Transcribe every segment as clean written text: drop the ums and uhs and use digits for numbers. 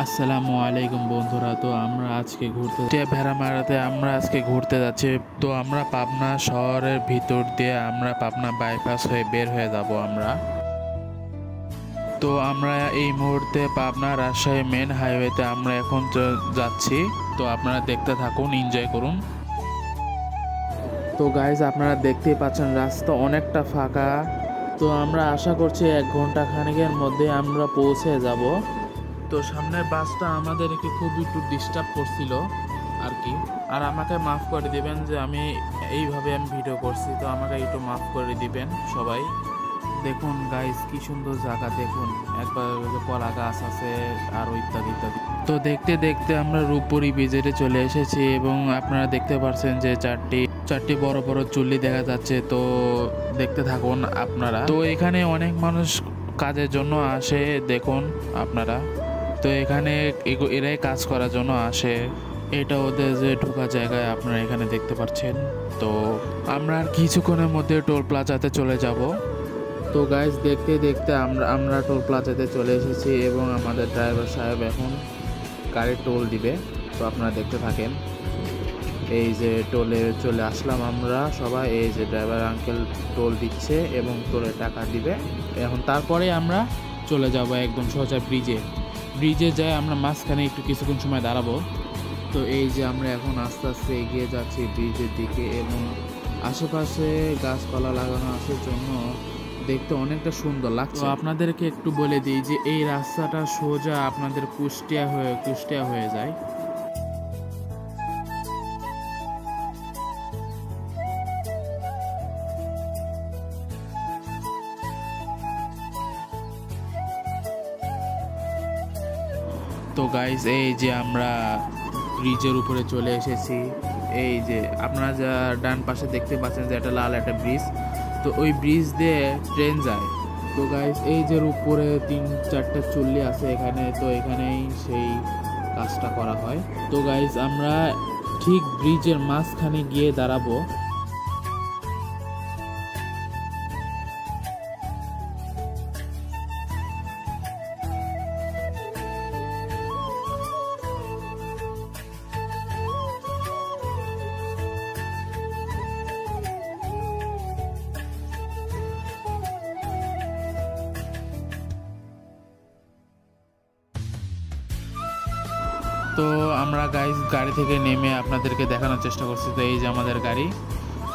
আসসালামু আলাইকুম বন্ধুরা। তো আমরা আজকে ঘুরতে যাচ্ছি। তো আমরা পাবনা শহরের ভিতর দিয়ে আমরা পাবনা বাইপাস হয়ে বের হয়ে যাব আমরা। তো আমরা এই মুহূর্তে পাবনা রাজশাহী মেন হাইওয়েতে আমরা এখন যাচ্ছি। তো আপনারা দেখতে থাকুন, এনজয় করুন। তো গাইজ, আপনারা দেখতেই পাচ্ছেন রাস্তা অনেকটা ফাঁকা। তো আমরা আশা করছি 1 ঘন্টা খানেকের মধ্যে আমরা পৌঁছে যাব। তো সামনের বাসটা আমাদেরকে খুব একটু ডিস্টার্ব করছিল আর কি। আর আমাকে মাফ করে দিবেন যে আমি এইভাবে ভিডিও করছি, তো আমাকে একটু মাফ করে দিবেন সবাই। দেখুন গাইস, কি সুন্দর জায়গা দেখুন, একবার কলা গাছ আছে আর ইত্যাদি ইত্যাদি। তো দেখতে দেখতে আমরা রূপপুরি ব্রিজে চলে এসেছি এবং আপনারা দেখতে পাচ্ছেন যে চারটি বড় বড় চুল্লি দেখা যাচ্ছে। তো দেখতে থাকুন আপনারা। তো এখানে অনেক মানুষ কাজের জন্য আসে, দেখুন আপনারা। তো এখানে এরাই কাজ করার জন্য আসে। এটা ওদের যে ঢোকা জায়গায় আপনারা এখানে দেখতে পাচ্ছেন। তো আমরা আর কিছুক্ষণের মধ্যে টোল প্লাজাতে চলে যাব। তো গাইজ, দেখতে দেখতে আমরা টোল প্লাজাতে চলে এসেছি এবং আমাদের ড্রাইভার সাহেব এখন গাড়ির টোল দিবে। তো আপনারা দেখতে থাকেন। এই যে টোলে চলে আসলাম আমরা সবাই। এই যে ড্রাইভার আঙ্কেল টোল দিচ্ছে এবং টোলের টাকা দিবে। এখন তারপরে আমরা চলে যাব একদম সোজা ব্রিজে যাই। আমরা মাঝখানে একটু কিছুক্ষণ সময় দাঁড়াবো। তো এই যে আমরা এখন আস্তে আস্তে এগিয়ে যাচ্ছি ব্রিজের দিকে এবং আশেপাশে গাছপালা লাগানো আছে জন্য দেখতে অনেকটা সুন্দর লাগছে। তো আপনাদেরকে একটু বলে দিই যে এই রাস্তাটা সোজা আপনাদের কুষ্টিয়া হয়ে যায়। তো গাইস, এই যে আমরা ব্রিজের উপরে চলে এসেছি। এই যে আপনারা যা ডান পাশে দেখতে পাচ্ছেন যে একটা লাল একটা ব্রিজ, তো ওই ব্রিজ দিয়ে ট্রেন যায়। তো গাইস, এই যে উপরে 3-4টা চুল্লি আছে এখানে, তো এখানেই সেই কাজটা করা হয়। তো গাইস, আমরা ঠিক ব্রিজের মাঝখানে গিয়ে দাঁড়াবো। তো আমরা গাইস গাড়ি থেকে নেমে আপনাদেরকে দেখানোর চেষ্টা করছি। তো এই যে আমাদের গাড়ি।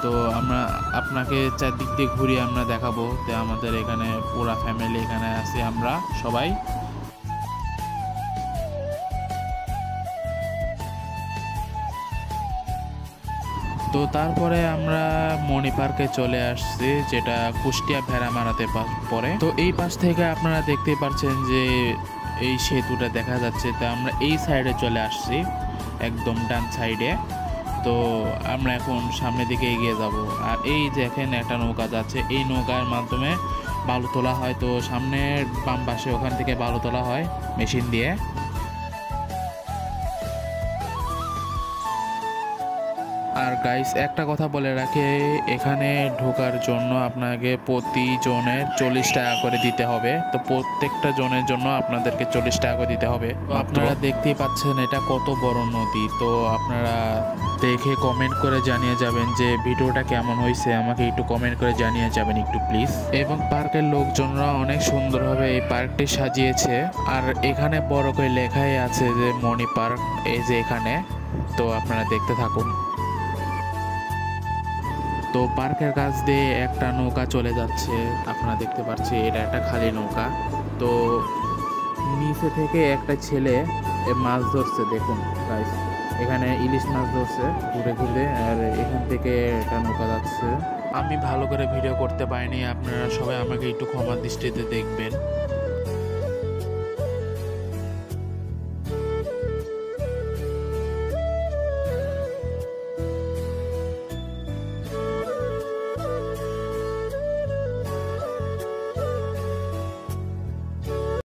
তো আমরা আপনাকে চারদিক দিয়ে ঘুরিয়ে আমরা দেখাবো। তো আমাদের এখানে পুরা ফ্যামিলি এখানে আছি আমরা সবাই। তো তারপরে আমরা মণি পার্কে চলে আসছি, যেটা কুষ্টিয়া ভেড়ামারাতে পড়ে। তো এই পাশ থেকে আপনারা দেখতে পাচ্ছেন যে এই সেতুটা দেখা যাচ্ছে। তো আমরা এই সাইডে চলে আসছি, একদম ডান সাইডে। তো আমরা এখন সামনের দিকে এগিয়ে যাব। আর এই যে এখানে একটা নৌকা যাচ্ছে, এই নৌকার মাধ্যমে বালু তোলা হয়। তো সামনে বাম পাশে ওখান থেকে বালু তোলা হয় মেশিন দিয়ে। আর গাইস, একটা কথা বলে রাখে, এখানে ঢোকার জন্য আপনাকে প্রতিজনের 40 টাকা করে দিতে হবে। তো প্রত্যেকটা জনের জন্য আপনাদেরকে 40 টাকা করে দিতে হবে। আপনারা দেখতেই পাচ্ছেন এটা কত বড় নদী। তো আপনারা দেখে কমেন্ট করে জানিয়ে যাবেন যে ভিডিওটা কেমন হয়েছে। আমাকে একটু কমেন্ট করে জানিয়ে যাবেন একটু প্লিজ। এবং পার্কের লোকজনরা অনেক সুন্দরভাবে এই পার্কটি সাজিয়েছে। আর এখানে বড় করে লেখাই আছে যে মণি পার্ক, এই যে এখানে। তো আপনারা দেখতে থাকুন। তো পার্কের কাছ দিয়ে একটা নৌকা চলে যাচ্ছে, আপনারা দেখতে পাচ্ছেন এটা একটা খালি নৌকা। তো নিচে থেকে একটা ছেলে মাছ ধরছে, দেখুন গাইস, এখানে ইলিশ মাছ ধরছে ঘুরে ঘুরে। আর এখান থেকে একটা নৌকা যাচ্ছে। আমি ভালো করে ভিডিও করতে পারিনি, আপনারা সবাই আমাকে একটু ক্ষমা দৃষ্টিতে দেখবেন।